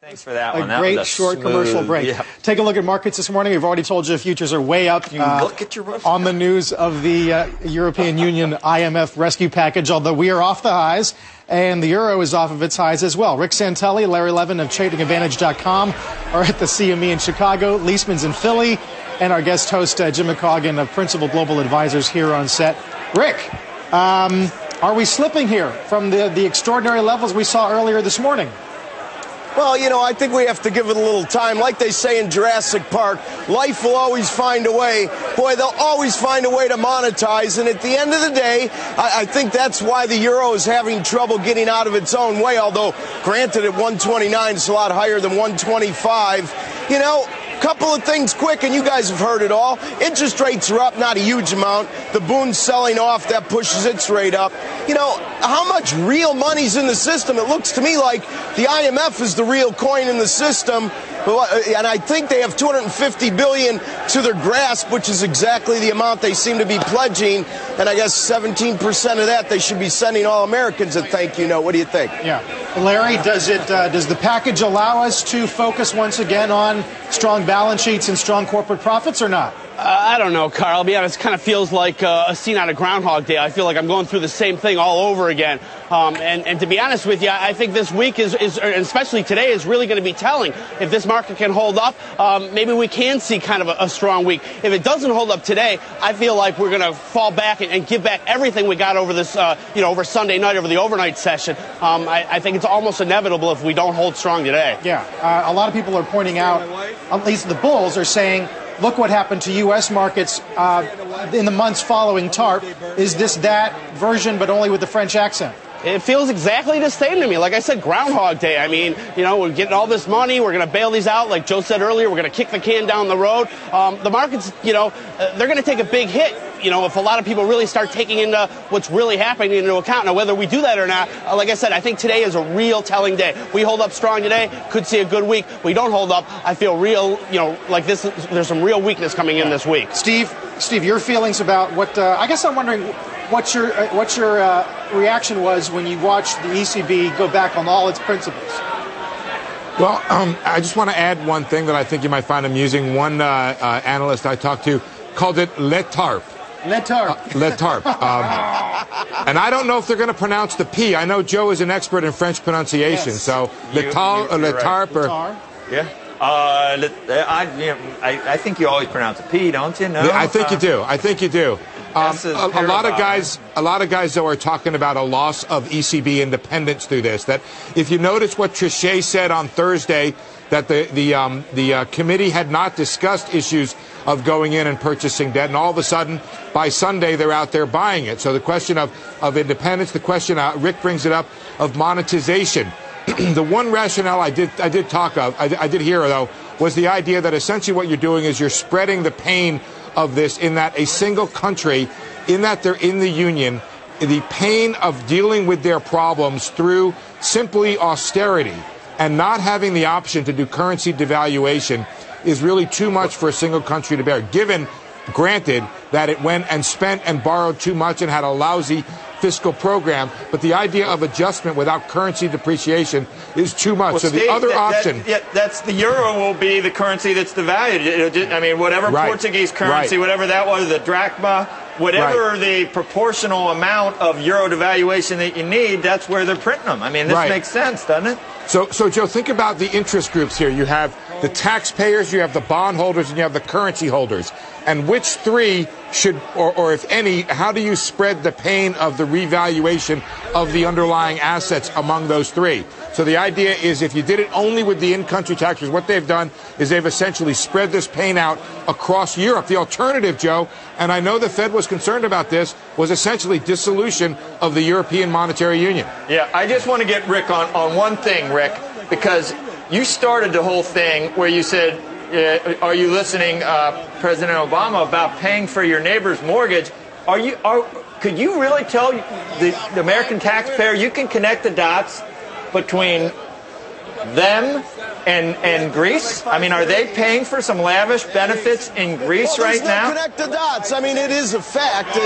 Thanks for that one. A great short commercial break. Yeah. Take a look at markets this morning. We've already told you futures are way up look at your on the news of the European Union IMF rescue package, although we are off the highs, and the euro is off of its highs as well. Rick Santelli, Larry Levin of TradingAdvantage.com are at the CME in Chicago. Liesman's in Philly, and our guest host, Jim McCaughan of Principal Global Advisors here on set. Rick, are we slipping here from the extraordinary levels we saw earlier this morning? Well, you know, I think we have to give it a little time. Like they say in Jurassic Park, life will always find a way. Boy, they'll always find a way to monetize. And at the end of the day, I think that's why the euro is having trouble getting out of its own way. Although, granted, at 129, it's a lot higher than 125. You know, couple of things quick, and you guys have heard it all. Interest rates are up, not a huge amount. The Bund's selling off, that pushes its rate up. You know, how much real money's in the system? It looks to me like the IMF is the real coin in the system, and I think they have $250 billion to their grasp, which is exactly the amount they seem to be pledging, and I guess 17% of that they should be sending all Americans a thank you note. What do you think? Yeah. Larry, does the package allow us to focus once again on strong balance sheets and strong corporate profits or not? I don't know, Carl. I'll be honest, it kind of feels like a scene out of Groundhog Day. I feel like I'm going through the same thing all over again. And to be honest with you, I think this week is especially today, is really going to be telling. If this market can hold up, maybe we can see kind of a strong week. If it doesn't hold up today, I feel like we're going to fall back and give back everything we got over this, over Sunday night, over the overnight session. I think it's almost inevitable if we don't hold strong today. Yeah. A lot of people are pointing out, at least the bulls are saying, look what happened to U.S. markets in the months following TARP. Is this that version, but only with the French accent? It feels exactly the same to me. Like I said, Groundhog Day. I mean, we're getting all this money. We're going to bail these out. Like Joe said earlier, we're going to kick the can down the road. The markets, they're going to take a big hit, if a lot of people really start taking into what's really happening into account. Now, whether we do that or not, like I said, I think today is a real telling day. We hold up strong today, could see a good week. We don't hold up, I feel real, like this, there's some real weakness coming in this week. Steve, your feelings about what, I guess I'm wondering what your reaction was when you watched the ECB go back on all its principles. Well, I just want to add one thing that I think you might find amusing. One analyst I talked to called it le TARP. Le TARP. Le TARP. And I don't know if they're going to pronounce the P. I know Joe is an expert in French pronunciation, yes. So le TARP or... Yeah. I think you always pronounce a P, don't you? No. Yeah, I think you do. I think you do. A lot of guys, though, are talking about a loss of ECB independence through this. That if you notice what Trichet said on Thursday, that the committee had not discussed issues of going in and purchasing debt, and all of a sudden, by Sunday, they're out there buying it. So the question of independence, the question, Rick brings it up, of monetization. The one rationale I did hear, though, was the idea that essentially what you're doing is you're spreading the pain of this, in that a single country, in that they're in the union, the pain of dealing with their problems through simply austerity and not having the option to do currency devaluation is really too much for a single country to bear, given, granted, that it went and spent and borrowed too much and had a lousy fiscal program, but the idea of adjustment without currency depreciation is too much. Well, so Steve, the other option... that's the euro will be the currency that's devalued. I mean, whatever right. Portuguese currency, right. Whatever that was, the drachma, whatever right. The proportional amount of euro devaluation that you need, that's where they're printing them. I mean, this right. Makes sense, doesn't it? So, Joe, think about the interest groups here. You have the taxpayers, you have the bondholders, and you have the currency holders. And which three should, or if any, how do you spread the pain of the revaluation of the underlying assets among those three? So the idea is if you did it only with the in-country taxes, what they've done is they've essentially spread this pain out across Europe. The alternative, Joe, and I know the Fed was concerned about this, was essentially dissolution of the European Monetary Union. Yeah, I just want to get Rick on one thing, Rick, because you started the whole thing where you said, are you listening, President Obama, about paying for your neighbor's mortgage? Could you really tell the American taxpayer you can connect the dots between them and Greece? I mean, are they paying for some lavish benefits in Greece right now? Connect the dots. I mean, it is a fact.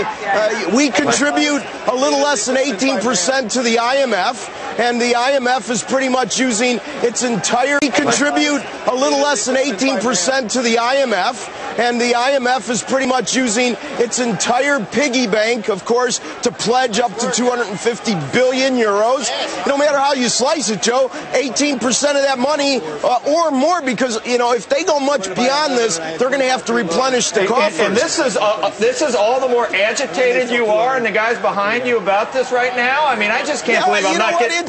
We contribute a little less than 18% to the IMF, and the IMF is pretty much using its entire. We contribute a little less than 18% to the IMF, and the IMF is pretty much using its entire piggy bank, of course, to pledge up to 250 billion euros. No matter how you slice it, Joe, 18% of that money or more, because, if they go much beyond this, they're going to have to replenish the coffers. And this is all the more agitated you are and the guys behind you about this right now? I mean, I just can't believe I'm not getting...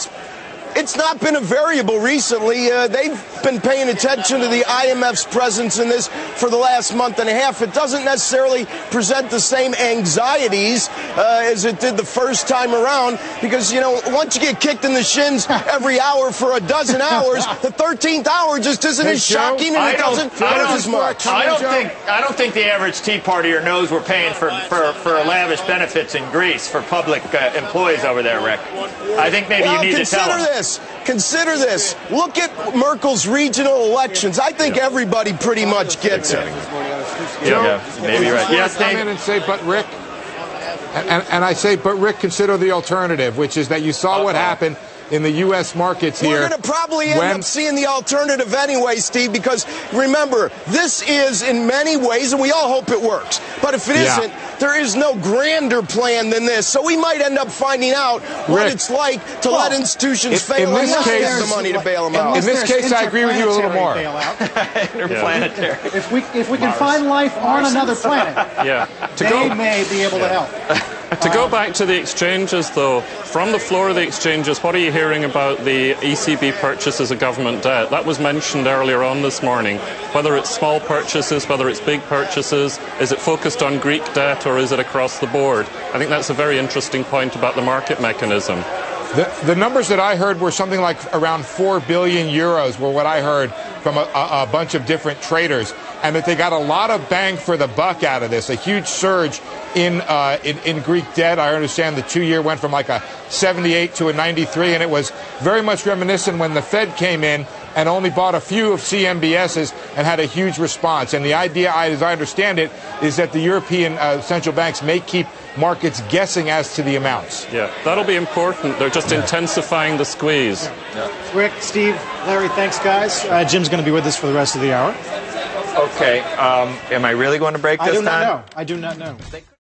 It's not been a variable recently. They've been paying attention to the IMF's presence in this for the last month and a half. It doesn't necessarily present the same anxieties as it did the first time around, because, once you get kicked in the shins every hour for a dozen hours, the 13th hour just isn't as shocking, and it doesn't hurt as much. I don't think the average Tea Partier knows we're paying for lavish benefits in Greece for public employees over there, Rick. I think maybe you need to tell them. Consider this. Look at Merkel's regional elections. I think everybody pretty much gets it. Yeah, maybe right. Yes, come in and say, but Rick, and I say, but Rick, consider the alternative, which is that you saw what happened in the U.S. markets here. We're going to probably end up seeing the alternative anyway, Steve, because remember, this is in many ways, and we all hope it works, but if it isn't, there is no grander plan than this. So we might end up finding out what it's like to let institutions fail and not have the money to bail them out. In this case, I agree with you a little more. Interplanetary. If we can find life on another planet, they may be able to help. To go back to the exchanges, though, from the floor of the exchanges, what are you hearing about the ECB purchases of government debt? That was mentioned earlier on this morning. Whether it's small purchases, whether it's big purchases, is it focused on Greek debt or is it across the board? I think that's a very interesting point about the market mechanism. The numbers that I heard were something like around 4 billion euros were what I heard from a bunch of different traders, and that they got a lot of bang for the buck out of this, a huge surge in Greek debt. I understand the 2-year went from like a 78 to a 93, and it was very much reminiscent when the Fed came in and only bought a few of CNBS's and had a huge response. And the idea, as I understand it, is that the European central banks may keep markets guessing as to the amounts. Yeah, that'll be important. They're just intensifying the squeeze. Rick, Steve, Larry, thanks, guys. Jim's going to be with us for the rest of the hour. Okay. Am I really going to break this time? I do not know.